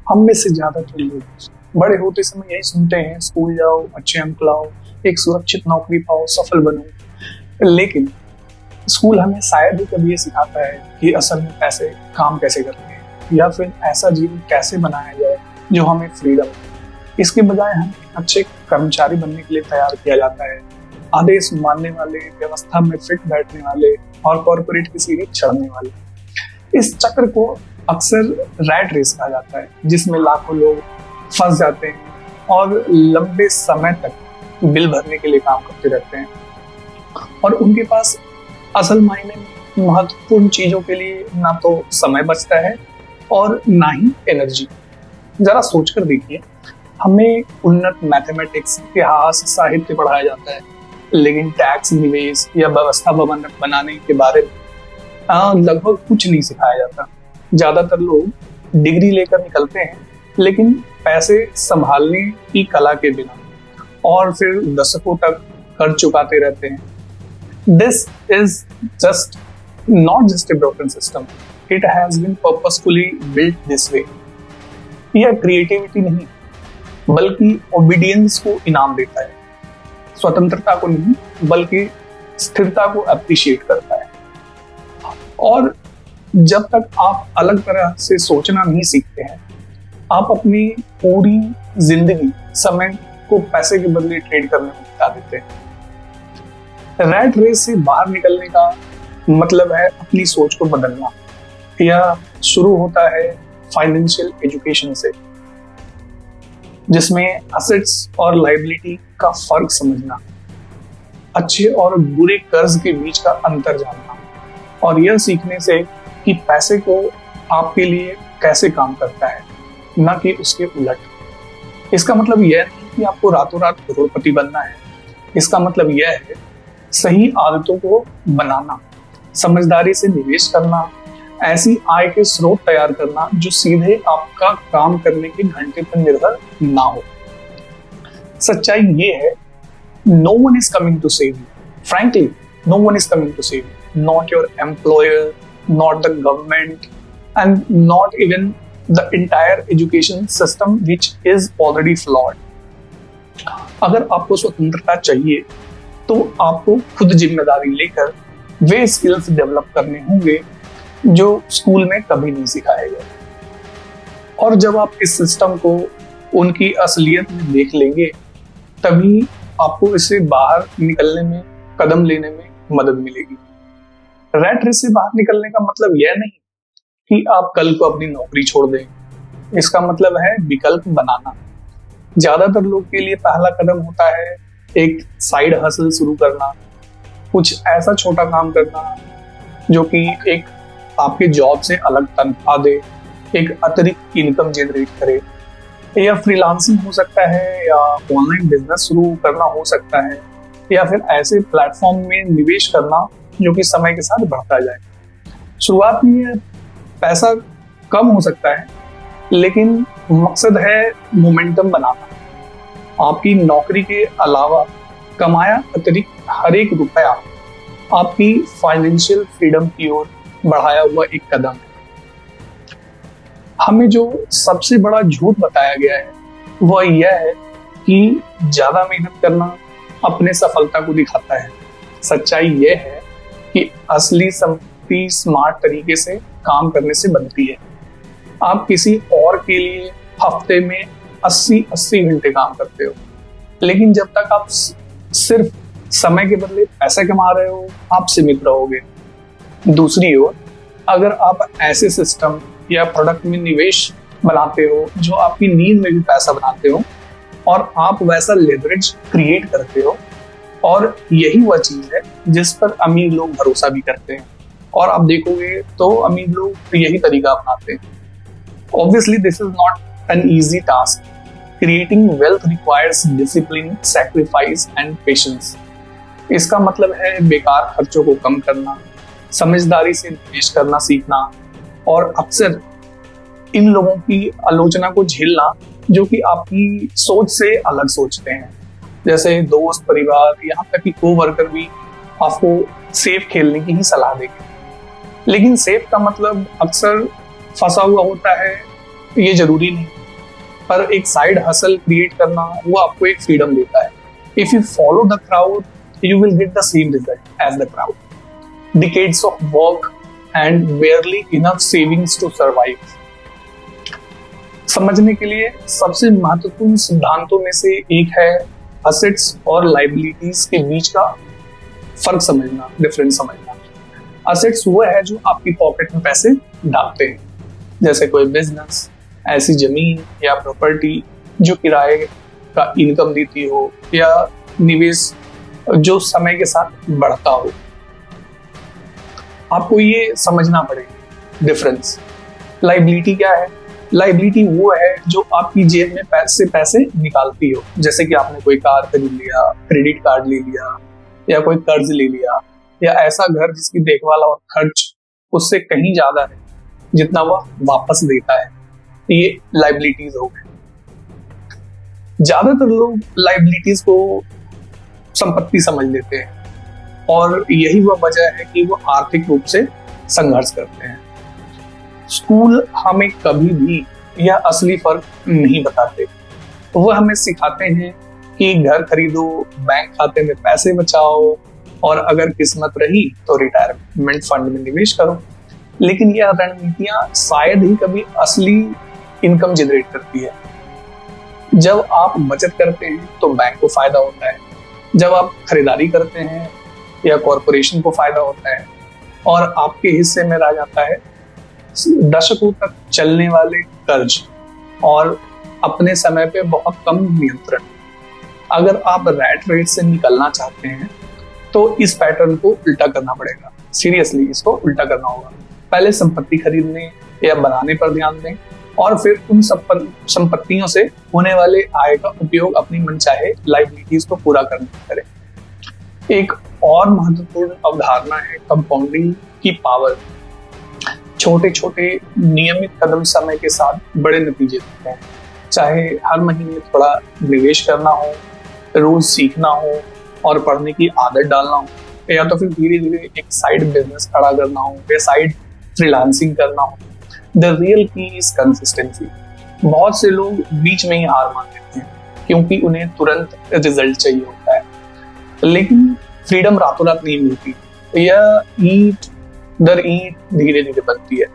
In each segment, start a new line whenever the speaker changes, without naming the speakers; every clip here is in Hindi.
हम में से ज्यादातर लोग बड़े होते समय यही सुनते हैं, स्कूल जाओ, अच्छे अंक लाओ, एक सुरक्षित नौकरी पाओ, सफल बनो। लेकिन स्कूल हमें शायद ही कभी ये सिखाता है कि असल में पैसे काम कैसे करते हैं, या फिर ऐसा जीवन कैसे बनाया जाए जो हमें फ्रीडम दे। इसके बजाय हम अच्छे कर्मचारी बनने के लिए तैयार किया जाता है, आदेश मानने वाले, व्यवस्था में फिट बैठने वाले और कॉर्पोरेट की सीढ़ी चढ़ने वाले। इस चक्र को अक्सर रैट रेस कहा जाता है, जिसमें लाखों लोग फंस जाते हैं और लंबे समय तक बिल भरने के लिए काम करते रहते हैं, और उनके पास असल मायने में महत्वपूर्ण चीजों के लिए ना तो समय बचता है और ना ही एनर्जी। जरा सोचकर देखिए, हमें उन्नत मैथमेटिक्स, इतिहास, साहित्य पढ़ाया जाता है, लेकिन टैक्स, निवेश या व्यवस्था बनाने के बारे में लगभग कुछ नहीं सिखाया जाता। ज्यादातर लोग डिग्री लेकर निकलते हैं, लेकिन पैसे संभालने की कला के बिना, और फिर दशकों तक कर्ज चुकाते रहते हैं। This is just not just a broken system, it has been purposefully built this way. यह क्रिएटिविटी नहीं, बल्कि ओबीडियंस को इनाम देता है, स्वतंत्रता को नहीं बल्कि स्थिरता को अप्रिशिएट करता है। और जब तक आप अलग तरह से सोचना नहीं सीखते हैं, आप अपनी पूरी जिंदगी समय को पैसे के बदले ट्रेड करने में बिता देते हैं। रैट रेस से बाहर निकलने का मतलब है अपनी सोच को बदलना। यह शुरू होता है फाइनेंशियल एजुकेशन से, जिसमें असेट्स और लायबिलिटी का फर्क समझना, अच्छे और बुरे कर्ज के बीच का अंतर जानना, और यह सीखने से कि पैसे को आपके लिए कैसे काम करता है, न कि उसके उलट। इसका मतलब यह नहीं कि आपको रातों रात करोड़पति बनना है। इसका मतलब यह है सही आदतों को बनाना, समझदारी से निवेश करना, ऐसी आय के स्रोत तैयार करना जो सीधे आपका काम करने के घंटे पर निर्भर ना हो। सच्चाई ये है, no one is coming to save you. Frankly, no one is coming to save you. Not your employer, not the government, and not even the entire education system, which is already flawed. अगर आपको स्वतंत्रता चाहिए, तो आपको खुद जिम्मेदारी लेकर वे स्किल्स डेवलप करने होंगे जो स्कूल में कभी नहीं सिखाए गए। और जब आप इस सिस्टम को उनकी असलियत में देख लेंगे, तभी आपको इससे बाहर निकलने में, कदम लेने में मदद मिलेगी। रैट रेस से बाहर निकलने का मतलब यह नहीं कि आप कल को अपनी नौकरी छोड़ दें। इसका मतलब है विकल्प बनाना। ज्यादातर लोग के लिए पहला कदम होता है एक साइड हसल शुरू करना, कुछ ऐसा छोटा काम करना जो कि एक आपके जॉब से अलग तनख्वाह दे, एक अतिरिक्त इनकम जनरेट करे, या फ्रीलांसिंग हो सकता है, या ऑनलाइन बिजनेस शुरू करना हो सकता है, या फिर ऐसे प्लेटफॉर्म में निवेश करना जो कि समय के साथ बढ़ता जाए। शुरुआत में पैसा कम हो सकता है, लेकिन मकसद है मोमेंटम बनाना। आपकी नौकरी के अलावा कमाया अतिरिक्त हर एक रुपया आपकी फाइनेंशियल फ्रीडम की ओर बढ़ाया हुआ एक कदम है। हमें जो सबसे बड़ा झूठ बताया गया है वह यह है कि ज्यादा मेहनत करना अपने सफलता को दिखाता है। सच्चाई यह है कि असली संपत्ति स्मार्ट तरीके से काम करने से बनती है। आप किसी और के लिए हफ्ते में 80 घंटे काम करते हो, लेकिन जब तक आप सिर्फ समय के बदले पैसे कमा रहे हो, आप सीमित रहोगे। दूसरी ओर, अगर आप ऐसे सिस्टम या प्रोडक्ट में निवेश बनाते हो जो आपकी नींद में भी पैसा बनाते हो, और आप वैसा लेवरेज क्रिएट करते हो, और यही वह चीज है जिस पर अमीर लोग भरोसा भी करते हैं, और आप देखोगे तो अमीर लोग यही तरीका अपनाते हैं। Obviously, this is not an easy task. Creating wealth requires discipline, sacrifice and patience. इसका मतलब है बेकार खर्चों को कम करना, समझदारी से निवेश करना सीखना, और अक्सर इन लोगों की आलोचना को झेलना जो कि आपकी सोच से अलग सोचते हैं। जैसे दोस्त, परिवार, यहाँ तक कि कोवर्कर भी आपको सेफ खेलने की ही सलाह देंगे। लेकिन सेफ का मतलब अक्सर फंसा हुआ होता है, ये जरूरी नहीं। पर एक साइड हसल क्रिएट करना वो आपको एक फ्रीडम देता है। If you follow the crowd you will get the same result as the crowd. Decades of work and barely enough savings to survive। समझने के लिए सबसे महत्वपूर्ण सिद्धांतों में से एक है असेट्स और लाइबिलिटीज के बीच का फर्क समझना, डिफरेंस समझना। असेट्स वो है जो आपकी पॉकेट में पैसे डालते हैं, जैसे कोई बिजनेस, ऐसी जमीन या प्रॉपर्टी जो किराए का इनकम देती हो, या निवेश जो समय के साथ बढ़ता हो। आपको ये समझना पड़ेगा डिफरेंस। लाइबिलिटी क्या है? लाइबिलिटी वो है जो आपकी जेब में पैसे निकालती हो, जैसे कि आपने कोई कार खरीद लिया, क्रेडिट कार्ड ले लिया, या कोई कर्ज ले लिया, या ऐसा घर जिसकी देखभाल और खर्च उससे कहीं ज्यादा है जितना वह वापस देता है। ये लाइबिलिटीज हो गए। ज्यादातर लोग लाइबिलिटीज को संपत्ति समझ लेते हैं, और यही वह वजह है कि वो आर्थिक रूप से संघर्ष करते हैं। स्कूल हमें कभी भी यह असली फर्क नहीं बताते। वो हमें सिखाते हैं कि घर खरीदो, बैंक खाते में पैसे बचाओ, और अगर किस्मत रही तो रिटायरमेंट फंड में निवेश करो। लेकिन यह रणनीतियां शायद ही कभी असली इनकम जनरेट करती है। जब आप बचत करते हैं तो बैंक को फायदा होता है, जब आप खरीदारी करते हैं या कॉरपोरेशन को फायदा होता है, और आपके हिस्से में रह जाता है दशकों तक चलने वाले कर्ज और अपने समय पे बहुत कम नियंत्रण। अगर आप रैट रेस से निकलना चाहते हैं तो इस पैटर्न को उल्टा करना पड़ेगा। सीरियसली इसको उल्टा करना होगा। पहले संपत्ति खरीदने या बनाने पर ध्यान दें, और फिर उन संपत्तियों से होने वाले आय का उपयोग अपनी मनचाहे लाइबिलिटीज को पूरा करने में करें। एक और महत्वपूर्ण अवधारणा है कंपाउंडिंग की पावर। छोटे छोटे नियमित कदम समय के साथ बड़े नतीजे देते हैं। चाहे हर महीने थोड़ा निवेश करना हो, रोज सीखना हो और पढ़ने की आदत डालना हो, या तो फिर धीरे धीरे एक साइड बिजनेस खड़ा करना हो, या साइड फ्रीलांसिंग करना हो। द रियल की इज कंसिस्टेंसी। बहुत से लोग बीच में ही हार मान लेते हैं क्योंकि उन्हें तुरंत रिजल्ट चाहिए होता है। लेकिन फ्रीडम रातों रात नहीं मिलती, यह ईंट दर ईंट धीरे धीरे बनती है।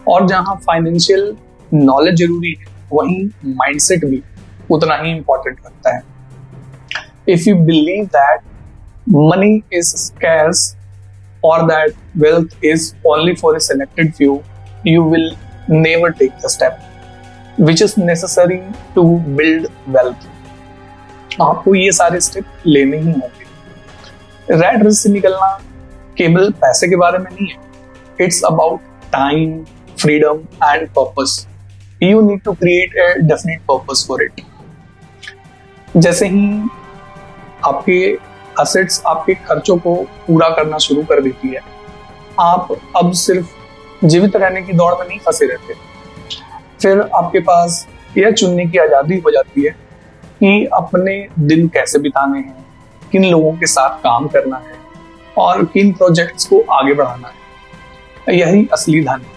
और जहां फाइनेंशियल नॉलेज जरूरी है, वहीं माइंडसेट भी उतना ही इंपॉर्टेंट लगता है। If you believe that money is scarce or that wealth is only for a selected few, you will never take the step which is necessary to build wealth। आपको ये सारे स्टेप लेने ही होंगे। रैट रेस से निकलना केवल पैसे के बारे में नहीं है। It's about time, freedom and purpose. You need to create a definite purpose for it. जैसे ही आपके असेट्स आपके खर्चों को पूरा करना शुरू कर देती है, आप अब सिर्फ जीवित रहने की दौड़ में नहीं फंसे रहते। फिर आपके पास यह चुनने की आजादी हो जाती है कि अपने दिन कैसे बिताने हैं, किन लोगों के साथ काम करना है, और किन प्रोजेक्ट्स को आगे बढ़ाना है। यही असली धन है,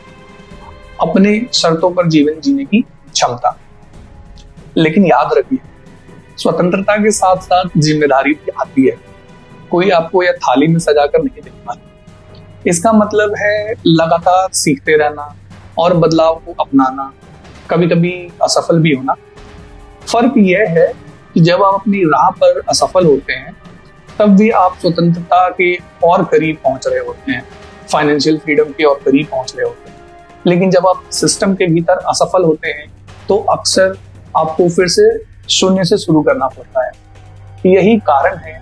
अपने शर्तों पर जीवन जीने की क्षमता। लेकिन याद रखिए, स्वतंत्रता के साथ साथ जिम्मेदारी भी आती है। कोई आपको यह थाली में सजाकर नहीं देता। इसका मतलब है लगातार सीखते रहना और बदलाव को अपनाना, कभी कभी असफल भी होना। फर्क यह है कि जब आप अपनी राह पर असफल होते हैं तब भी आप स्वतंत्रता के और करीब पहुंच रहे होते हैं, फाइनेंशियल फ्रीडम के और करीब पहुंच रहे होते हैं। लेकिन जब आप सिस्टम के भीतर असफल होते हैं तो अक्सर आपको फिर से शून्य से शुरू करना पड़ता है। यही कारण है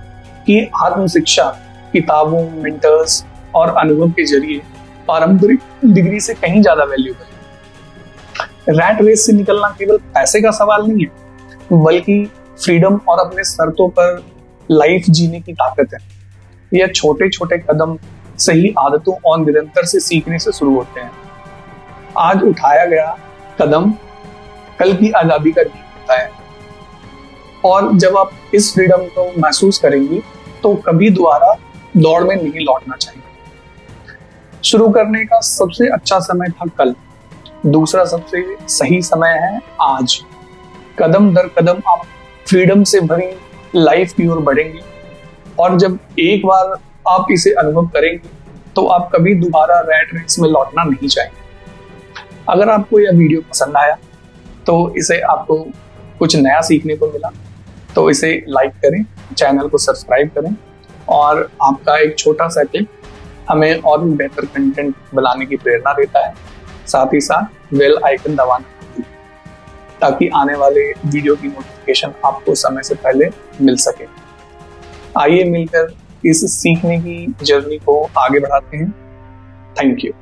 कि आत्म शिक्षा, किताबों, मेंटर्स और अनुभव के जरिए पारंपरिक डिग्री से कहीं ज्यादा वैल्यूबल है। रैट रेस से निकलना केवल पैसे का सवाल नहीं है, बल्कि फ्रीडम और अपने शर्तों पर लाइफ जीने की ताकत है। यह छोटे छोटे कदम सही आदतों और निरंतर से सीखने से शुरू होते हैं। आज उठाया गया कदम कल की आजादी का नींव होता है, और जब आप इस फ्रीडम को महसूस करेंगी तो कभी दोबारा दौड़ में नहीं लौटना चाहिए। शुरू करने का सबसे अच्छा समय था कल, दूसरा सबसे सही समय है आज। कदम दर कदम आप फ्रीडम से भरी लाइफ की ओर बढ़ेंगे। और जब एक बार आप इसे अनुभव करेंगे तो आप कभी दोबारा रैट रेस में लौटना नहीं चाहेंगे। अगर आपको यह वीडियो पसंद आया तो इसे आपको कुछ नया सीखने को मिला तो इसे लाइक करें, चैनल को सब्सक्राइब करें, और आपका एक छोटा सा क्लिक हमें और भी बेहतर कंटेंट बनाने की प्रेरणा देता है। साथ ही साथ बेल आइकन दबाना ताकि आने वाले वीडियो की नोटिफिकेशन आपको समय से पहले मिल सके। आइए मिलकर इस सीखने की जर्नी को आगे बढ़ाते हैं। Thank you.